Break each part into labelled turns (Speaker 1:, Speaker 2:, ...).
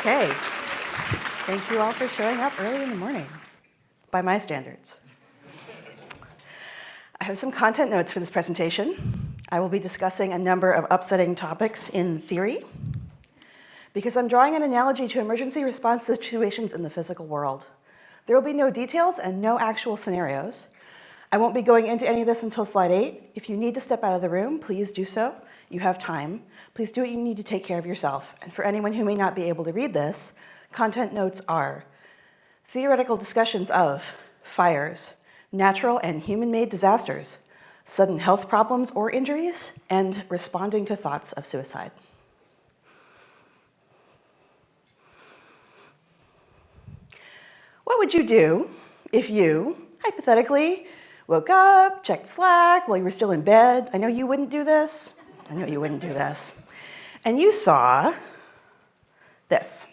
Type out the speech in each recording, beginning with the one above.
Speaker 1: Okay. Thank you all for showing up early in the morning, by my standards. I have some content notes for this presentation. I will be discussing a number of upsetting topics in theory, because I'm drawing an analogy to emergency response situations in the physical world. There will be no details and no actual scenarios. I won't be going into any of this until slide 8. If you need to step out of the room, please do so. You have time. Please do what you need to take care of yourself. And for anyone who may not be able to read this, content notes are theoretical discussions of fires, natural and human-made disasters, sudden health problems or injuries, and responding to thoughts of suicide. What would you do if you, hypothetically, woke up, checked Slack while you were still in bed? I know you wouldn't do this. I know you wouldn't do this. And you saw this.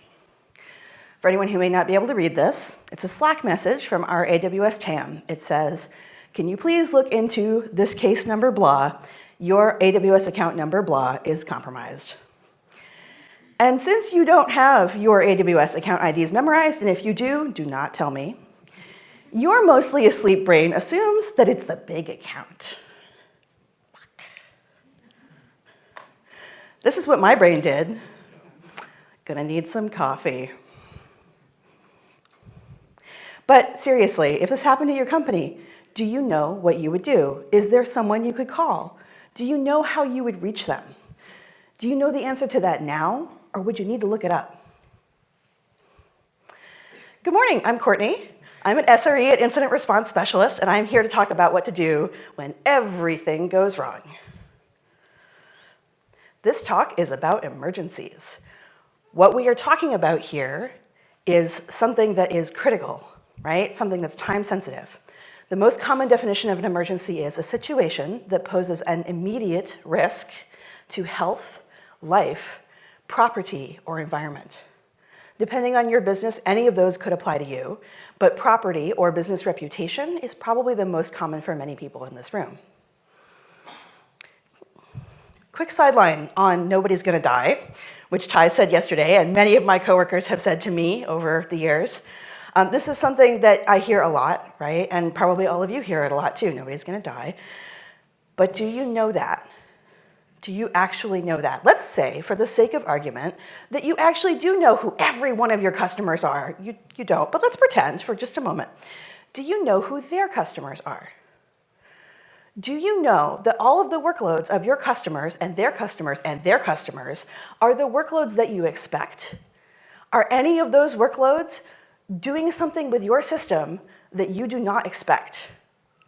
Speaker 1: For anyone who may not be able to read this, it's a Slack message from our AWS TAM. It says, can you please look into this case number blah? Your AWS account number blah is compromised. And since you don't have your AWS account IDs memorized, and if you do, do not tell me, your mostly asleep brain assumes that it's the big account. Fuck. This is what my brain did. Gonna need some coffee. But seriously, if this happened to your company, do you know what you would do? Is there someone you could call? Do you know how you would reach them? Do you know the answer to that now, or would you need to look it up? Good morning, I'm Courtney. I'm an SRE at Incident Response Specialist, and I'm here to talk about what to do when everything goes wrong. This talk is about emergencies. What we are talking about here is something that is critical, right? Something that's time sensitive. The most common definition of an emergency is a situation that poses an immediate risk to health, life, property, or environment. Depending on your business, any of those could apply to you, but property or business reputation is probably the most common for many people in this room. Quick sideline on nobody's gonna die, which Ty said yesterday, and many of my coworkers have said to me over the years. This is something that I hear a lot, right? And probably all of you hear it a lot too, nobody's gonna die. But do you know that? Do you actually know that? Let's say, for the sake of argument, that you actually do know who every one of your customers are. You don't, but let's pretend for just a moment. Do you know who their customers are? Do you know that all of the workloads of your customers and their customers and their customers are the workloads that you expect? Are any of those workloads doing something with your system that you do not expect?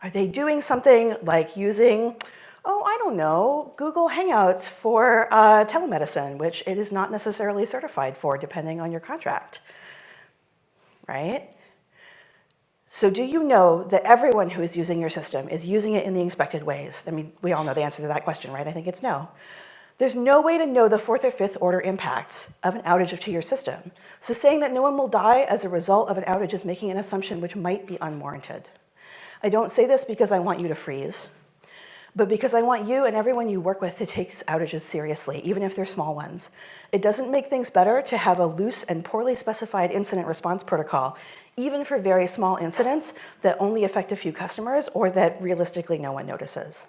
Speaker 1: Are they doing something like using, oh, I don't know, Google Hangouts for telemedicine, which it is not necessarily certified for depending on your contract, right? So do you know that everyone who is using your system is using it in the expected ways? I mean, we all know the answer to that question, right? I think it's no. There's no way to know the fourth or fifth order impacts of an outage to your system. So saying that no one will die as a result of an outage is making an assumption which might be unwarranted. I don't say this because I want you to freeze, but because I want you and everyone you work with to take these outages seriously, even if they're small ones. It doesn't make things better to have a loose and poorly specified incident response protocol, even for very small incidents that only affect a few customers or that realistically no one notices.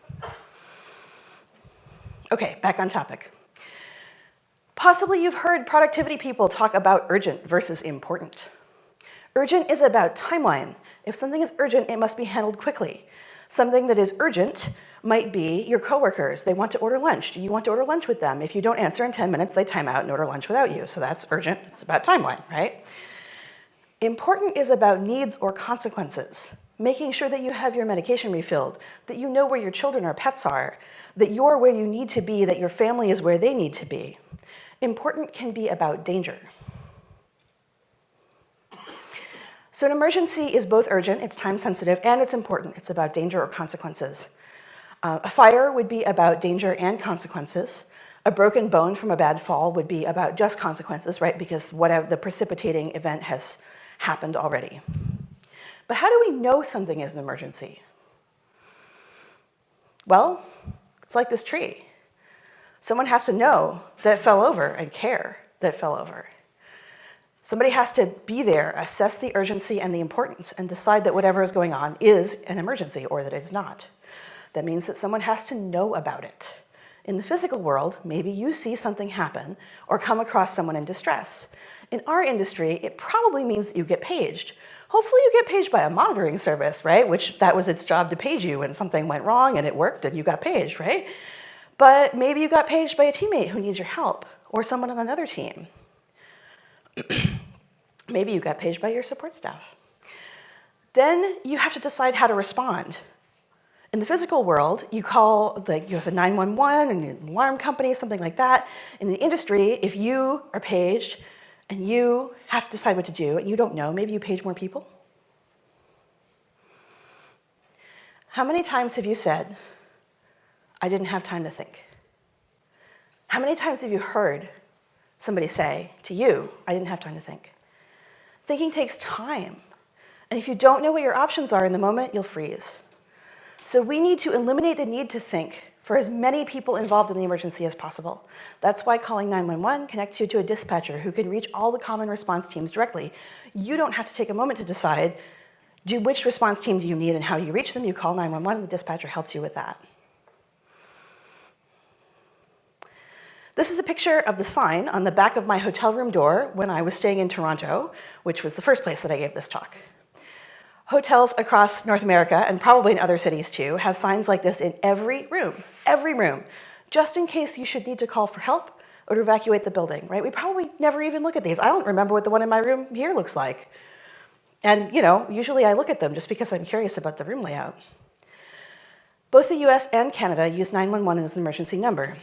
Speaker 1: Okay, back on topic. Possibly you've heard productivity people talk about urgent versus important. Urgent is about timeline. If something is urgent, it must be handled quickly. Something that is urgent might be your coworkers. They want to order lunch. Do you want to order lunch with them? If you don't answer in 10 minutes, they time out and order lunch without you. So that's urgent. It's about timeline, right? Important is about needs or consequences. Making sure that you have your medication refilled, that you know where your children or pets are, that you're where you need to be, that your family is where they need to be. Important can be about danger. So an emergency is both urgent, it's time sensitive, and it's important. It's about danger or consequences. A fire would be about danger and consequences. A broken bone from a bad fall would be about just consequences, right? Because whatever the precipitating event has happened already. But how do we know something is an emergency? Well, it's like this tree. Someone has to know that it fell over and care that it fell over. Somebody has to be there, assess the urgency and the importance, and decide that whatever is going on is an emergency or that it's not. That means that someone has to know about it. In the physical world, maybe you see something happen or come across someone in distress. In our industry, it probably means that you get paged. Hopefully you get paged by a monitoring service, right? Which that was its job to page you when something went wrong and it worked and you got paged, right? But maybe you got paged by a teammate who needs your help or someone on another team. Maybe you got paged by your support staff. Then you have to decide how to respond. In the physical world, you call, you have a 911 and an alarm company, something like that. In the industry, if you are paged and you have to decide what to do and you don't know, maybe you page more people. How many times have you said, I didn't have time to think? How many times have you heard somebody say to you, I didn't have time to think? Thinking takes time. And if you don't know what your options are in the moment, you'll freeze. So we need to eliminate the need to think for as many people involved in the emergency as possible. That's why calling 911 connects you to a dispatcher who can reach all the common response teams directly. You don't have to take a moment to decide, which response team do you need and how do you reach them? You call 911 and the dispatcher helps you with that. This is a picture of the sign on the back of my hotel room door when I was staying in Toronto, which was the first place that I gave this talk. Hotels across North America, and probably in other cities too, have signs like this in every room, just in case you should need to call for help or to evacuate the building, right? We probably never even look at these. I don't remember what the one in my room here looks like. And usually I look at them just because I'm curious about the room layout. Both the US and Canada use 911 as an emergency number.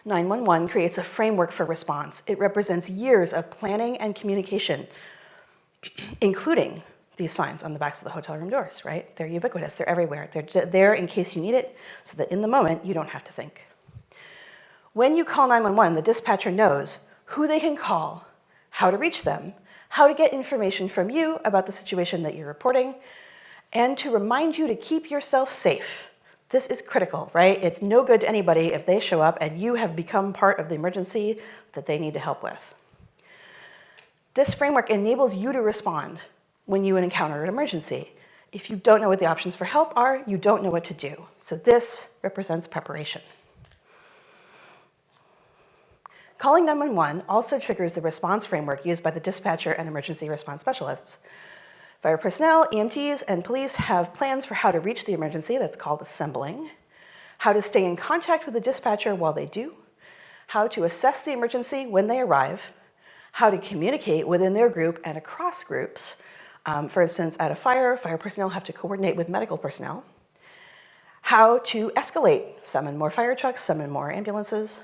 Speaker 1: 911 creates a framework for response. It represents years of planning and communication, including these signs on the backs of the hotel room doors, right? They're ubiquitous, they're everywhere. They're there in case you need it, so that in the moment, you don't have to think. When you call 911, the dispatcher knows who they can call, how to reach them, how to get information from you about the situation that you're reporting, and to remind you to keep yourself safe. This is critical, right? It's no good to anybody if they show up and you have become part of the emergency that they need to help with. This framework enables you to respond when you encounter an emergency. If you don't know what the options for help are, you don't know what to do. So this represents preparation. Calling 911 also triggers the response framework used by the dispatcher and emergency response specialists. Fire personnel, EMTs, and police have plans for how to reach the emergency, that's called assembling, how to stay in contact with the dispatcher while they do, how to assess the emergency when they arrive, how to communicate within their group and across groups. For instance, at a fire personnel have to coordinate with medical personnel, how to escalate, summon more fire trucks, summon more ambulances.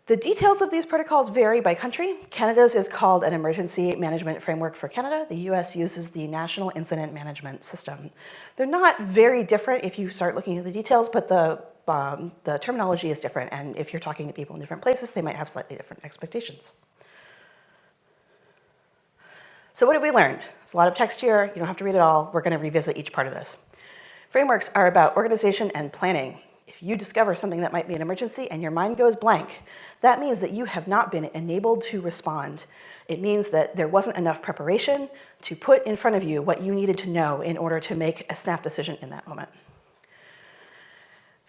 Speaker 1: The details of these protocols vary by country. Canada's is called an Emergency Management Framework for Canada. The US uses the National Incident Management System. They're not very different if you start looking at the details, but the terminology is different, and if you're talking to people in different places, they might have slightly different expectations. So what have we learned? There's a lot of text here. You don't have to read it all. We're going to revisit each part of this. Frameworks are about organization and planning. If you discover something that might be an emergency and your mind goes blank, that means that you have not been enabled to respond. It means that there wasn't enough preparation to put in front of you what you needed to know in order to make a snap decision in that moment.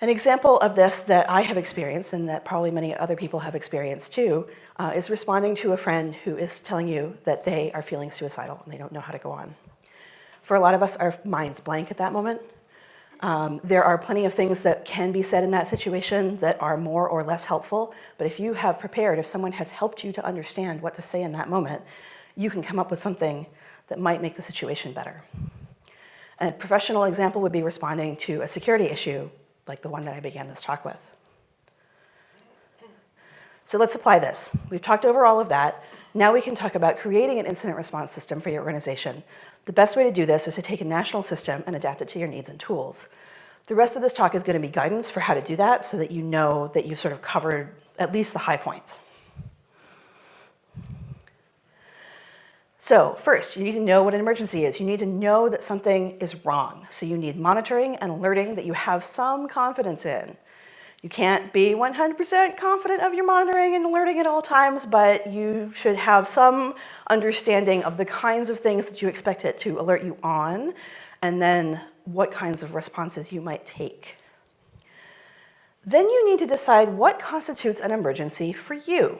Speaker 1: An example of this that I have experienced, and that probably many other people have experienced too, is responding to a friend who is telling you that they are feeling suicidal and they don't know how to go on. For a lot of us, our mind's blank at that moment. There are plenty of things that can be said in that situation that are more or less helpful, but if you have prepared, if someone has helped you to understand what to say in that moment, you can come up with something that might make the situation better. A professional example would be responding to a security issue like the one that I began this talk with. So let's apply this. We've talked over all of that. Now we can talk about creating an incident response system for your organization. The best way to do this is to take a national system and adapt it to your needs and tools. The rest of this talk is going to be guidance for how to do that so that you know that you've sort of covered at least the high points. So first, you need to know what an emergency is. You need to know that something is wrong. So you need monitoring and alerting that you have some confidence in. You can't be 100% confident of your monitoring and alerting at all times, but you should have some understanding of the kinds of things that you expect it to alert you on, and then what kinds of responses you might take. Then you need to decide what constitutes an emergency for you.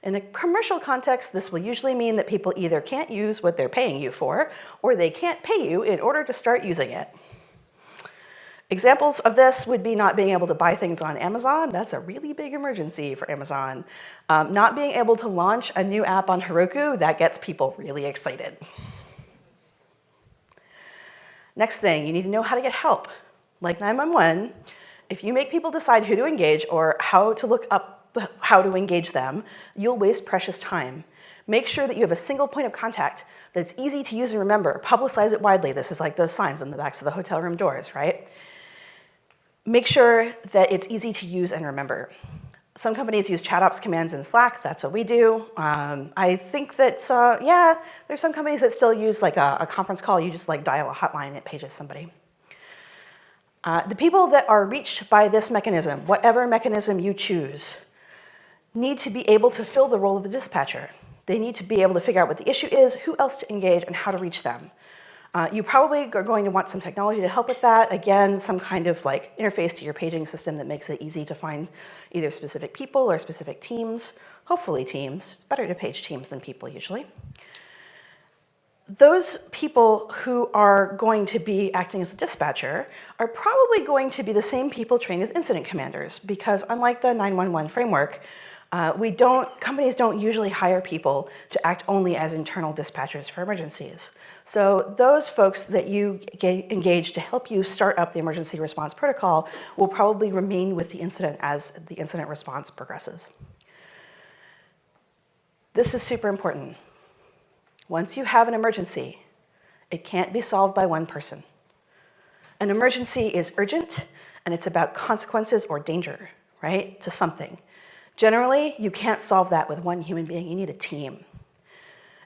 Speaker 1: In a commercial context, this will usually mean that people either can't use what they're paying you for, or they can't pay you in order to start using it. Examples of this would be not being able to buy things on Amazon. That's a really big emergency for Amazon. Not being able to launch a new app on Heroku, that gets people really excited. Next thing, you need to know how to get help. Like 911, if you make people decide who to engage or how to look up how to engage them, you'll waste precious time. Make sure that you have a single point of contact that's easy to use and remember. Publicize it widely. This is like those signs on the backs of the hotel room doors, right? Make sure that it's easy to use and remember. Some companies use chat ops commands in Slack. That's what we do. I think that, yeah, there's some companies that still use like a conference call. You just like dial a hotline and it pages somebody. The people that are reached by this mechanism, whatever mechanism you choose, need to be able to fill the role of the dispatcher. They need to be able to figure out what the issue is, who else to engage, and how to reach them. You probably are going to want some technology to help with that. Again, some kind of like interface to your paging system that makes it easy to find either specific people or specific teams. Hopefully teams. It's better to page teams than people usually. Those people who are going to be acting as the dispatcher are probably going to be the same people trained as incident commanders, because unlike the 911 framework, companies don't usually hire people to act only as internal dispatchers for emergencies. So those folks that you engage to help you start up the emergency response protocol will probably remain with the incident as the incident response progresses. This is super important. Once you have an emergency, it can't be solved by one person. An emergency is urgent, and it's about consequences or danger, right, to something. Generally, you can't solve that with one human being. You need a team.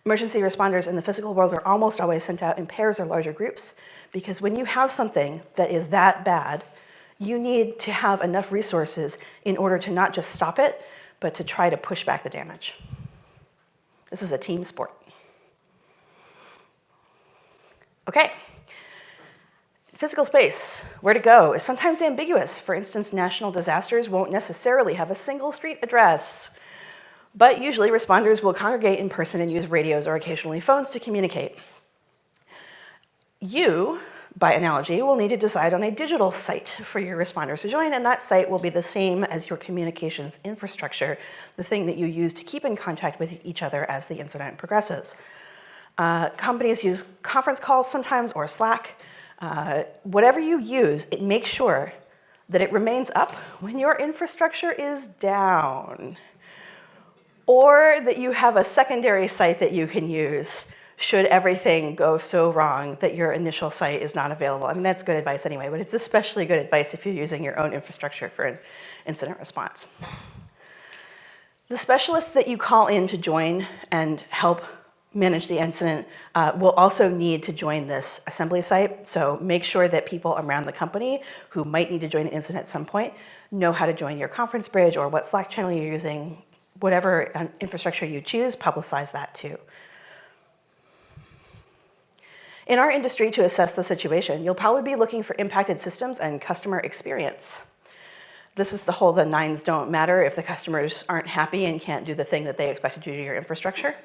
Speaker 1: Emergency responders in the physical world are almost always sent out in pairs or larger groups, because when you have something that is that bad, you need to have enough resources in order to not just stop it, but to try to push back the damage. This is a team sport. Okay. Physical space, where to go, is sometimes ambiguous. For instance, national disasters won't necessarily have a single street address, but usually responders will congregate in person and use radios or occasionally phones to communicate. You, by analogy, will need to decide on a digital site for your responders to join, and that site will be the same as your communications infrastructure, the thing that you use to keep in contact with each other as the incident progresses. Companies use conference calls sometimes or Slack. Whatever you use, it makes sure that it remains up when your infrastructure is down, or that you have a secondary site that you can use should everything go so wrong that your initial site is not available. I mean, that's good advice anyway, but it's especially good advice if you're using your own infrastructure for an incident response. The specialists that you call in to join and help manage the incident will also need to join this assembly site. So make sure that people around the company who might need to join an incident at some point know how to join your conference bridge or what Slack channel you're using. Whatever infrastructure you choose, publicize that too. In our industry, to assess the situation, you'll probably be looking for impacted systems and customer experience. This is the whole the nines don't matter if the customers aren't happy and can't do the thing that they expect to do to your infrastructure.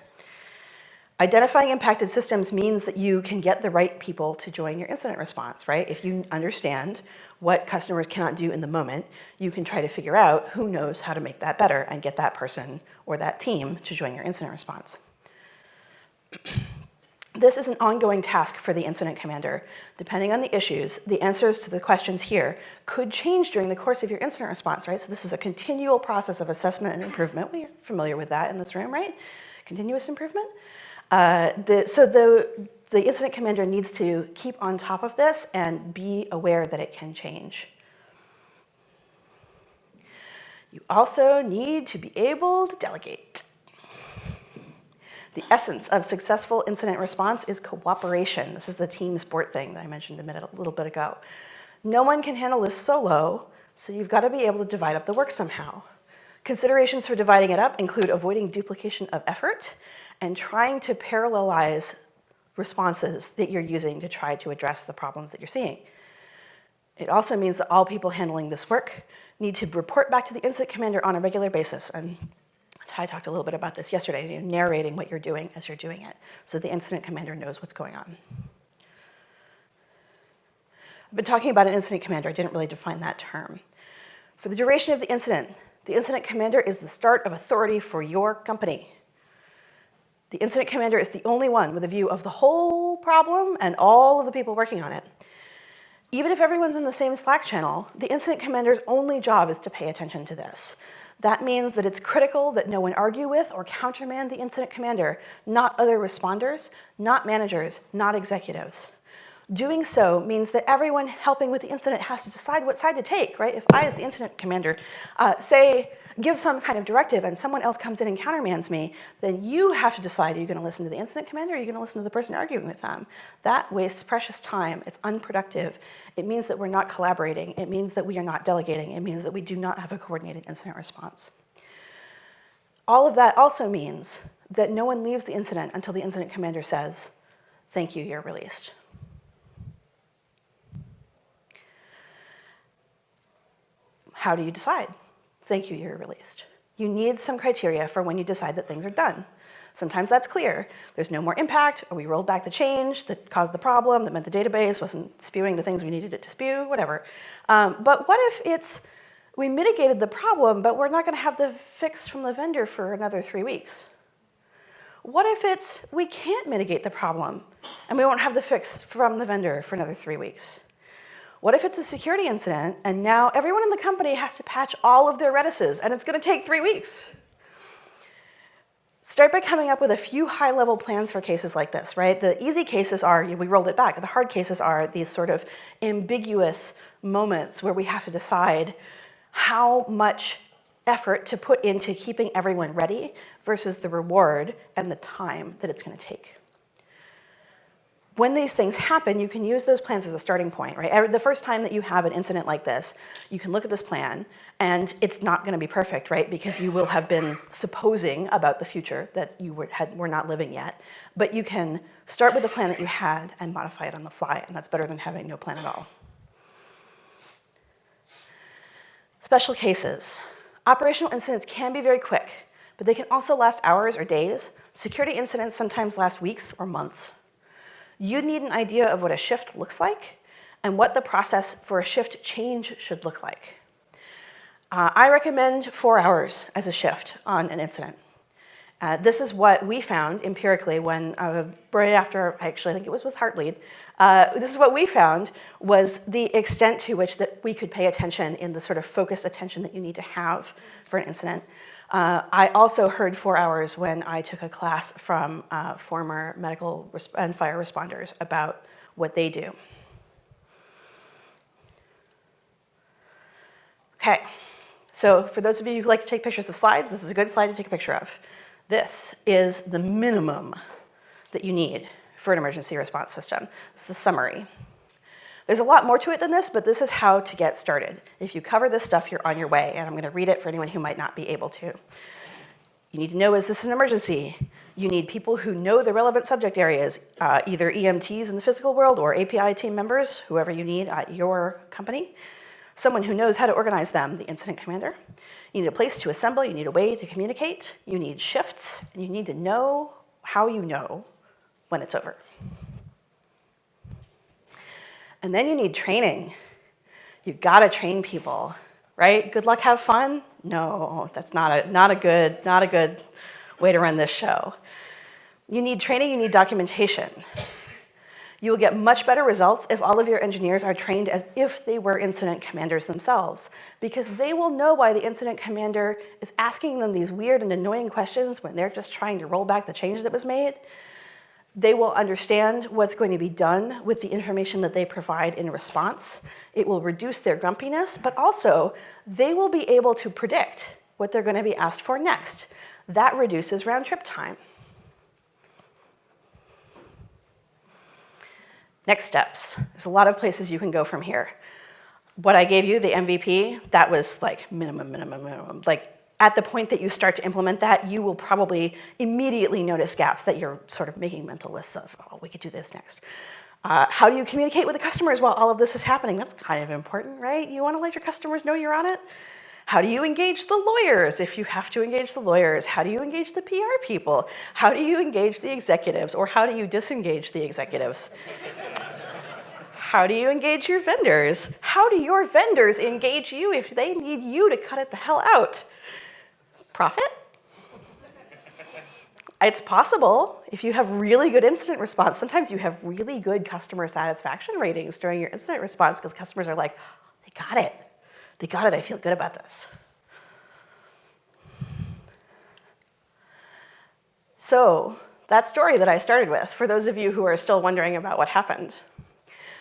Speaker 1: Identifying impacted systems means that you can get the right people to join your incident response, right? If you understand what customers cannot do in the moment, you can try to figure out who knows how to make that better and get that person or that team to join your incident response. This is an ongoing task for the incident commander. Depending on the issues, the answers to the questions here could change during the course of your incident response, right? So this is a continual process of assessment and improvement. We're familiar with that in this room, right? Continuous improvement. The incident commander needs to keep on top of this and be aware that it can change. You also need to be able to delegate. The essence of successful incident response is cooperation. This is the team sport thing that I mentioned a little bit ago. No one can handle this solo, So you've got to be able to divide up the work somehow. Considerations for dividing it up include avoiding duplication of effort and trying to parallelize responses that you're using to try to address the problems that you're seeing. It also means that all people handling this work need to report back to the incident commander on a regular basis. And Ty talked a little bit about this yesterday, narrating what you're doing as you're doing it, so the incident commander knows what's going on. I've been talking about an incident commander. I didn't really define that term. For the duration of the incident commander is the start of authority for your company. The incident commander is the only one with a view of the whole problem and all of the people working on it. Even if everyone's in the same Slack channel, the incident commander's only job is to pay attention to this. That means that it's critical that no one argue with or countermand the incident commander, not other responders, not managers, not executives. Doing so means that everyone helping with the incident has to decide what side to take, right? If I, as the incident commander, give some kind of directive and someone else comes in and countermands me, then you have to decide, are you going to listen to the incident commander or are you going to listen to the person arguing with them? That wastes precious time. It's unproductive. It means that we're not collaborating. It means that we are not delegating. It means that we do not have a coordinated incident response. All of that also means that no one leaves the incident until the incident commander says, "Thank you, you're released." How do you decide? Thank you, you're released. You need some criteria for when you decide that things are done. Sometimes that's clear. There's no more impact, or we rolled back the change that caused the problem, that meant the database wasn't spewing the things we needed it to spew, whatever. But what if it's, we mitigated the problem, but we're not gonna have the fix from the vendor for another 3 weeks? What if it's, we can't mitigate the problem, and we won't have the fix from the vendor for another 3 weeks? What if it's a security incident and now everyone in the company has to patch all of their Redis's and it's going to take 3 weeks? Start by coming up with a few high-level plans for cases like this, right? The easy cases are, we rolled it back. The hard cases are these sort of ambiguous moments where we have to decide how much effort to put into keeping everyone ready versus the reward and the time that it's going to take. When these things happen, you can use those plans as a starting point, right? The first time that you have an incident like this, you can look at this plan, and it's not going to be perfect, right? Because you will have been supposing about the future that you were not living yet. But you can start with the plan that you had and modify it on the fly, and that's better than having no plan at all. Special cases. Operational incidents can be very quick, but they can also last hours or days. Security incidents sometimes last weeks or months. You need an idea of what a shift looks like and what the process for a shift change should look like. I recommend 4 hours as a shift on an incident. This is what we found empirically when, right after, actually I think it was with Heartlead, this is what we found was the extent to which that we could pay attention in the sort of focused attention that you need to have for an incident. I also heard 4 hours when I took a class from former medical and fire responders about what they do. Okay, so for those of you who like to take pictures of slides, this is a good slide to take a picture of. This is the minimum that you need for an emergency response system. It's the summary. There's a lot more to it than this, but this is how to get started. If you cover this stuff, you're on your way, and I'm going to read it for anyone who might not be able to. You need to know, is this an emergency? You need people who know the relevant subject areas, either EMTs in the physical world or API team members, whoever you need at your company. Someone who knows how to organize them, the incident commander. You need a place to assemble, you need a way to communicate, you need shifts, and you need to know how you know when it's over. And then you need training. You've got to train people, right? Good luck, have fun? No, that's not a good way to run this show. You need training, you need documentation. You will get much better results if all of your engineers are trained as if they were incident commanders themselves, because they will know why the incident commander is asking them these weird and annoying questions when they're just trying to roll back the change that was made. They will understand what's going to be done with the information that they provide in response. It will reduce their grumpiness, but also they will be able to predict what they're going to be asked for next. That reduces round trip time. Next steps. There's a lot of places you can go from here. What I gave you, the MVP, that was like minimum. Like at the point that you start to implement that, you will probably immediately notice gaps that you're sort of making mental lists of, oh, we could do this next. How do you communicate with the customers while all of this is happening? That's kind of important, right? You want to let your customers know you're on it. How do you engage the lawyers if you have to engage the lawyers? How do you engage the PR people? How do you engage the executives? Or how do you disengage the executives? How do you engage your vendors? How do your vendors engage you if they need you to cut it the hell out? Profit? It's possible. If you have really good incident response, sometimes you have really good customer satisfaction ratings during your incident response because customers are like, oh, they got it. They got it. I feel good about this. So that story that I started with, for those of you who are still wondering about what happened,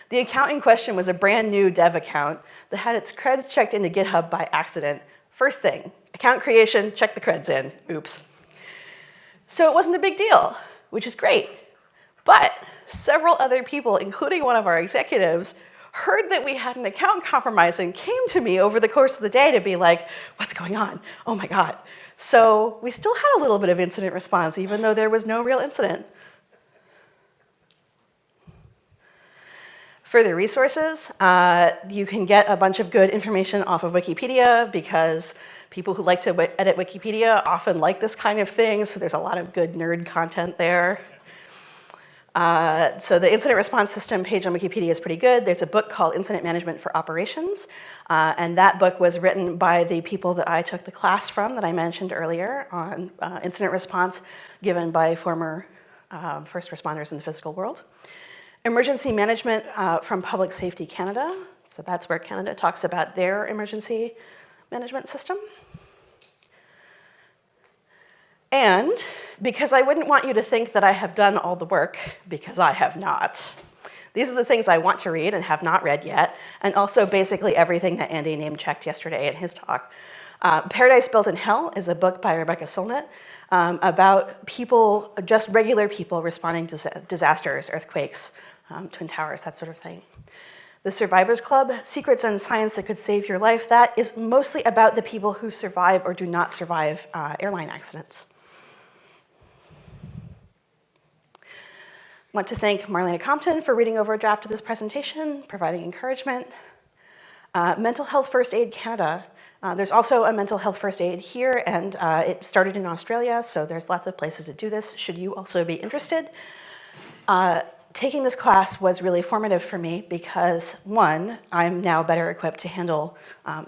Speaker 1: the account in question was a brand new dev account that had its creds checked into GitHub by accident. First thing, account creation, check the creds in. Oops. So it wasn't a big deal, which is great. But several other people, including one of our executives, heard that we had an account compromise and came to me over the course of the day to be like, what's going on? Oh my God. So we still had a little bit of incident response, even though there was no real incident. Further resources, you can get a bunch of good information off of Wikipedia because people who like to edit Wikipedia often like this kind of thing, so there's a lot of good nerd content there. So the incident response system page on Wikipedia is pretty good. There's a book called Incident Management for Operations, and that book was written by the people that I took the class from that I mentioned earlier on incident response given by former first responders in the physical world. Emergency management from Public Safety Canada. So that's where Canada talks about their emergency management system. And because I wouldn't want you to think that I have done all the work, because I have not. These are the things I want to read and have not read yet, and also basically everything that Andy name-checked yesterday in his talk. Paradise Built in Hell is a book by Rebecca Solnit about people, just regular people responding to disasters, earthquakes, Twin Towers, that sort of thing. The Survivors Club, Secrets and Science That Could Save Your Life, that is mostly about the people who survive or do not survive airline accidents. I want to thank Marlena Compton for reading over a draft of this presentation, providing encouragement. Mental Health First Aid Canada. There's also a mental health first aid here, and it started in Australia, so there's lots of places to do this, should you also be interested. Taking this class was really formative for me because, one, I'm now better equipped to handle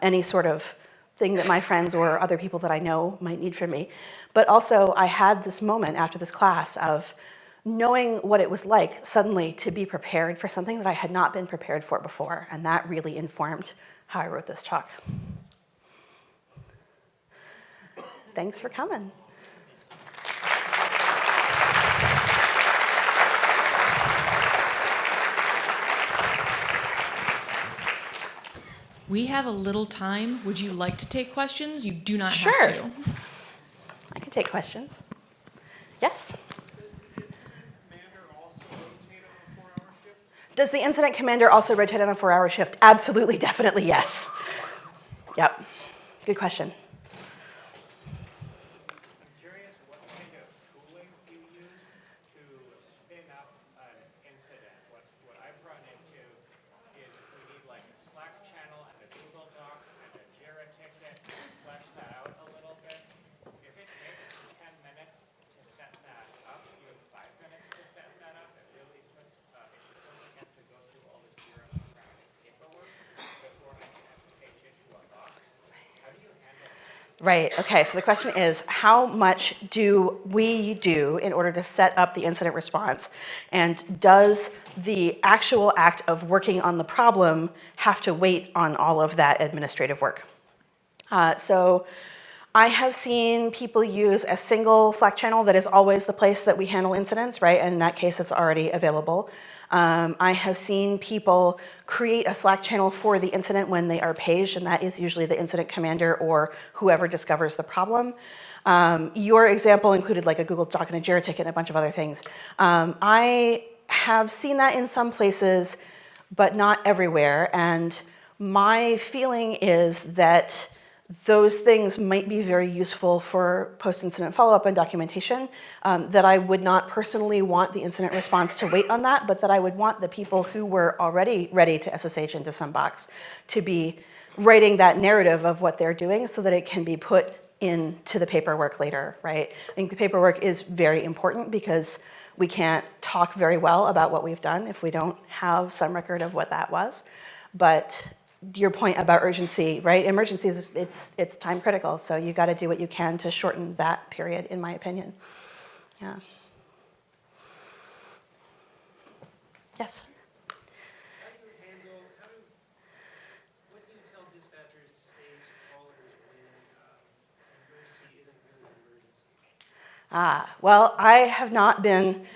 Speaker 1: any sort of thing that my friends or other people that I know might need from me. But also, I had this moment after this class of knowing what it was like suddenly to be prepared for something that I had not been prepared for before, and that really informed how I wrote this talk. Thanks for coming.
Speaker 2: We have a little time. Would you like to take questions? You do not
Speaker 1: Sure.
Speaker 2: have to.
Speaker 1: I can take questions. Yes? Does the incident commander also rotate on a 4-hour shift? Absolutely, definitely, yes. Yep. Good question.
Speaker 3: I'm curious what kind of tooling you use to spin up an incident. What I've run into is we need like a Slack channel and a Google Doc and a Jira ticket to flesh that out a little bit. If it takes 10 minutes to set that up, you have 5 minutes to set that up. It really puts, it doesn't have to go through all this bureaucratic paperwork before I can SSH into a box. How do you handle that?
Speaker 1: Right, okay, so the question is, how much do we do in order to set up the incident response? And does the actual act of working on the problem have to wait on all of that administrative work? So I have seen people use a single Slack channel that is always the place that we handle incidents, right? And in that case, it's already available. I have seen people create a Slack channel for the incident when they are paged, and that is usually the incident commander or whoever discovers the problem. Your example included like a Google Doc and a Jira ticket and a bunch of other things. I have seen that in some places, but not everywhere. And My feeling is that those things might be very useful for post-incident follow-up and documentation, that I would not personally want the incident response to wait on that, but that I would want the people who were already ready to SSH into some box to be writing that narrative of what they're doing so that it can be put into the paperwork later, right? I think the paperwork is very important because we can't talk very well about what we've done if we don't have some record of what that was. But your point about urgency, right? Emergencies, it's time critical, so you got to do what you can to shorten that period, in my opinion. Yeah. Yes.
Speaker 4: What do you tell dispatchers to say to callers when an emergency isn't really an emergency?
Speaker 1: Well, I have not been.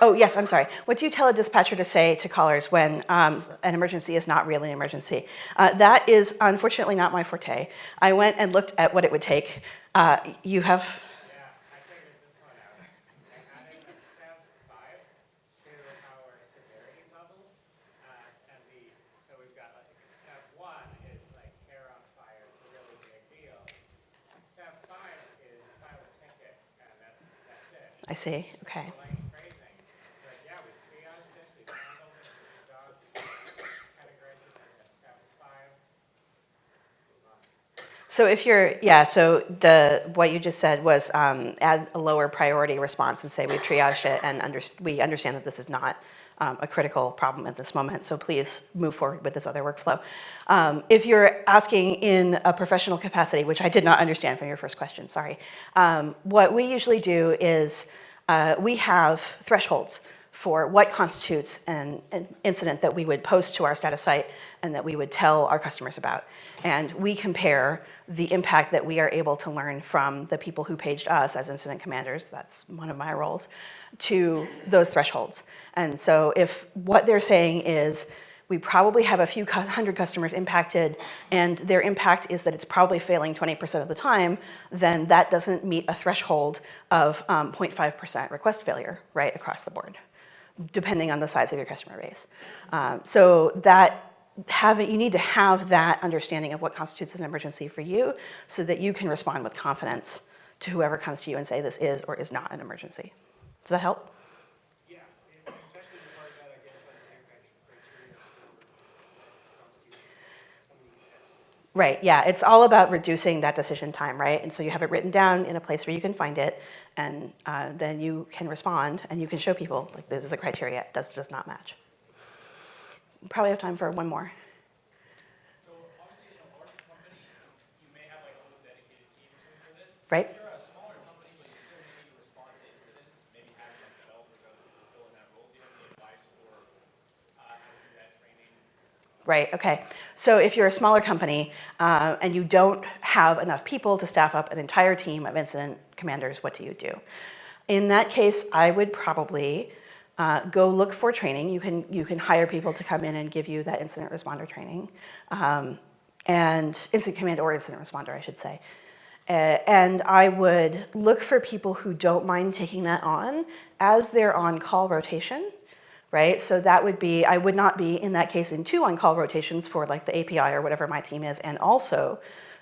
Speaker 1: Oh, yes, I'm sorry. What do you tell a dispatcher to say to callers when an emergency is not really an emergency? That is unfortunately not my forte. I went and looked at what it would take. You have.
Speaker 3: Yeah, I figured this one out. I added a step 5 to our severity levels, so we've got like step 1 is like hair on fire, it's a really big deal. Step 5 is file a ticket, and that's it.
Speaker 1: I see. Okay.
Speaker 3: Plain phrasing. But yeah, we've triaged this, we've handled it, we've dogged, categorized it, and step 5. Move on.
Speaker 1: So if you're, so what you just said was add a lower priority response and say we've triaged it and we understand that this is not a critical problem at this moment, so please move forward with this other workflow. If you're asking in a professional capacity, which I did not understand from your first question, sorry, what we usually do is we have thresholds for what constitutes an incident that we would post to our status site and that we would tell our customers about. And we compare the impact that we are able to learn from the people who paged us as incident commanders, that's one of my roles, to those thresholds. And so if what they're saying is, we probably have a few hundred customers impacted, and their impact is that it's probably failing 20% of the time, then that doesn't meet a threshold of 0.5% request failure, right, across the board, depending on the size of your customer base. So that you need to have that understanding of what constitutes an emergency for you so that you can respond with confidence to whoever comes to you and say this is or is not an emergency. Does that help?
Speaker 4: Yeah, and especially the part that identifies the manufacturing criteria for constitutes something you should ask.
Speaker 1: Right, yeah, it's all about reducing that decision time, right? And so you have it written down in a place where you can find it, and then you can respond and you can show people, like, this is the criteria, it does not match. We probably have time for one more.
Speaker 4: So obviously in a large company, you may have like a whole dedicated team or something for this.
Speaker 1: Right?
Speaker 4: If you're a smaller company, but you still need to respond to incidents, maybe having like developers that fill in that role, do you have any advice for how to do that training?
Speaker 1: Right, okay. So if you're a smaller company and you don't have enough people to staff up an entire team of incident commanders, what do you do? In that case, I would probably go look for training. You can hire people to come in and give you that incident responder training, and incident command or incident responder, I should say. And I would look for people who don't mind taking that on as their on-call rotation, right? So that would be, I would not be in that case in 2 on-call rotations for like the API or whatever my team is, and also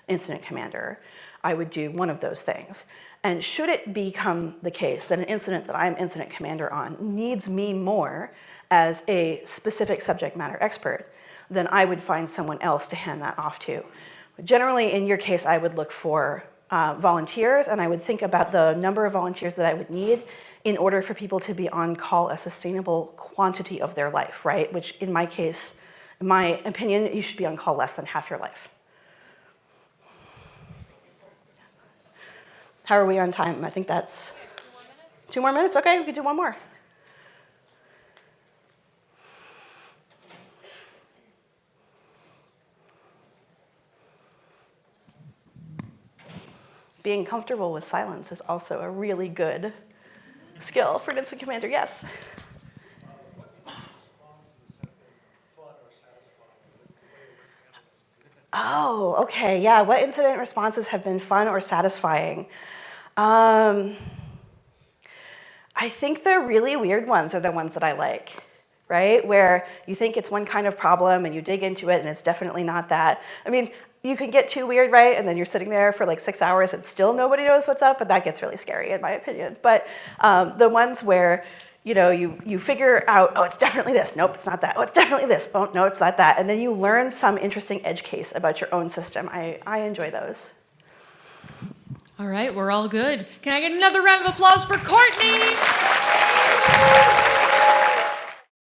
Speaker 1: incident commander. I would do one of those things. And should it become the case that an incident that I'm incident commander on needs me more as a specific subject matter expert, then I would find someone else to hand that off to. Generally, in your case, I would look for volunteers, and I would think about the number of volunteers that I would need in order for people to be on call a sustainable quantity of their life, right? Which in my case, in my opinion, you should be on call less than half your life. How are we on time? I think that's 2 more minutes. Okay, we could do one more. Being comfortable with silence is also a really good skill for an incident commander. Yes?
Speaker 4: What responses have been fun or satisfying?
Speaker 1: Oh, okay, yeah. What incident responses have been fun or satisfying? I think the really weird ones are the ones that I like. right? Where you think it's one kind of problem and you dig into it and it's definitely not that. I mean, you can get too weird, right? And then you're sitting there for like 6 hours and still nobody knows what's up, but that gets really scary in my opinion. But the ones where you figure out, oh, it's definitely this. Nope, it's not that. Oh, it's definitely this. Oh, no, it's not that. And then you learn some interesting edge case about your own system. I enjoy those.
Speaker 2: All right, we're all good. Can I get another round of applause for Courtney?